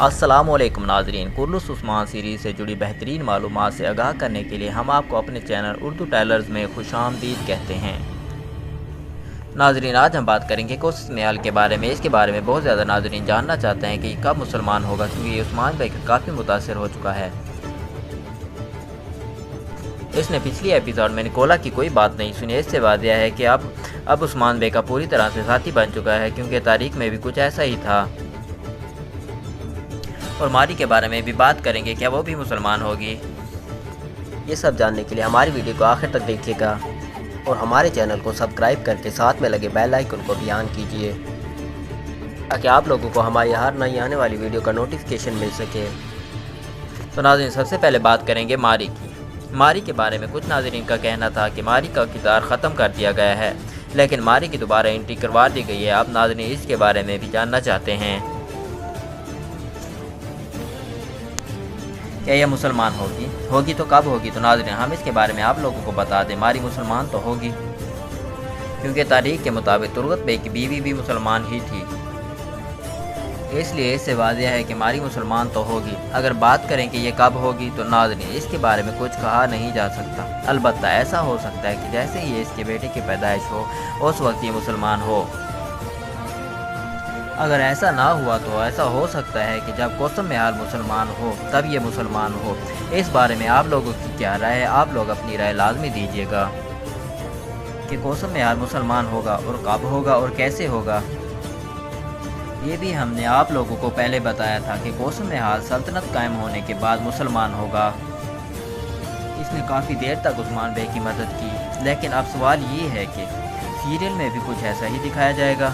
السلام علیکم ناظرین، کرلس عثمان سیریز سے جڑی بہترین معلومات سے آگاہ کرنے کے لیے ہم آپ کو اپنے چینل اردو ٹیلرز میں خوش آمدید کہتے ہیں۔ ناظرین، آج ہم بات کریں گے کوسس میال کے بارے میں۔ اس کے بارے میں بہت زیادہ ناظرین جاننا چاہتے ہیں کہ یہ کب مسلمان ہوگا، کیونکہ یہ عثمان بے کا کافی متاثر ہو چکا ہے۔ اس نے پچھلی ایپیسوڈ میں نکولا کی کوئی بات نہیں سنی۔ اس سے واضح ہے کہ اب عثمان بے کا پوری طرح سے ساتھی بن چکا ہے، کیونکہ تاریخ میں بھی کچھ ایسا ہی تھا۔ اور ماری کے بارے میں بھی بات کریں گے، کیا وہ بھی مسلمان ہوگی؟ یہ سب جاننے کے لیے ہماری ویڈیو کو آخر تک دیکھیے گا اور ہمارے چینل کو سبسکرائب کر کے ساتھ میں لگے بیل آئیکن کو بھی آن کیجیے تاکہ آپ لوگوں کو ہماری ہر نئی آنے والی ویڈیو کا نوٹیفیکیشن مل سکے۔ تو ناظرین، سب سے پہلے بات کریں گے ماری کی۔ ماری کے بارے میں کچھ ناظرین کا کہنا تھا کہ ماری کا کردار ختم کر دیا گیا ہے، لیکن ماری کی دوبارہ انٹری کروا دی گئی ہے۔ اب ناظرین اس کے بارے میں بھی جاننا چاہتے ہیں، کیا یہ مسلمان ہوگی تو کب ہوگی؟ تو ناظرین ہم اس کے بارے میں آپ لوگوں کو بتا دیں، ماری مسلمان تو ہوگی، کیونکہ تاریخ کے مطابق ترغت بے کی بیوی بھی مسلمان ہی تھی، اس لیے اس سے واضح ہے کہ ماری مسلمان تو ہوگی۔ اگر بات کریں کہ یہ کب ہوگی تو ناظرین اس کے بارے میں کچھ کہا نہیں جا سکتا، البتہ ایسا ہو سکتا ہے کہ جیسے ہی اس کے بیٹے کی پیدائش ہو اس وقت یہ مسلمان ہو۔ اگر ایسا نہ ہوا تو ایسا ہو سکتا ہے کہ جب کوسس میال مسلمان ہو تب یہ مسلمان ہو۔ اس بارے میں آپ لوگوں کی کیا رائے ہے؟ آپ لوگ اپنی رائے لازمی دیجیے گا کہ کوسس میال مسلمان ہوگا اور کب ہوگا اور کیسے ہوگا۔ یہ بھی ہم نے آپ لوگوں کو پہلے بتایا تھا کہ کوسس میال سلطنت قائم ہونے کے بعد مسلمان ہوگا۔ اس نے کافی دیر تک عثمان بے کی مدد کی، لیکن اب سوال یہ ہے کہ سیریل میں بھی کچھ ایسا ہی دکھایا جائے گا،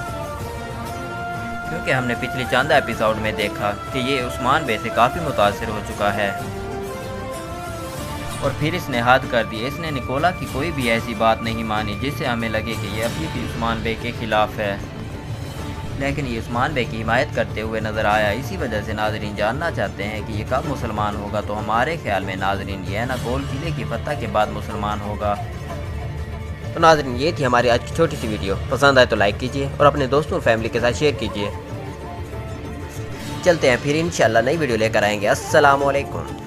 کیونکہ ہم نے پچھلی چند ایپیسوڈ میں دیکھا کہ یہ عثمان بے سے کافی متاثر ہو چکا ہے اور پھر اس نے حد کر دی۔ اس نے نکولا کی کوئی بھی ایسی بات نہیں مانی جس سے ہمیں لگے کہ یہ ابھی بھی عثمان بے کے خلاف ہے، لیکن یہ عثمان بے کی حمایت کرتے ہوئے نظر آیا۔ اسی وجہ سے ناظرین جاننا چاہتے ہیں کہ یہ کب مسلمان ہوگا، تو ہمارے خیال میں ناظرین یہ نکول قلعے کی فتح کے بعد مسلمان ہوگا۔ تو ناظرین یہ تھی ہماری آج کی چھوٹی سی ویڈیو، پسند آئے تو لائک کیجیے اور اپنے دوستوں اور فیملی کے ساتھ شیئر کیجیے۔ چلتے ہیں پھر انشاءاللہ نئی ویڈیو لے کر آئیں گے۔ السلام علیکم۔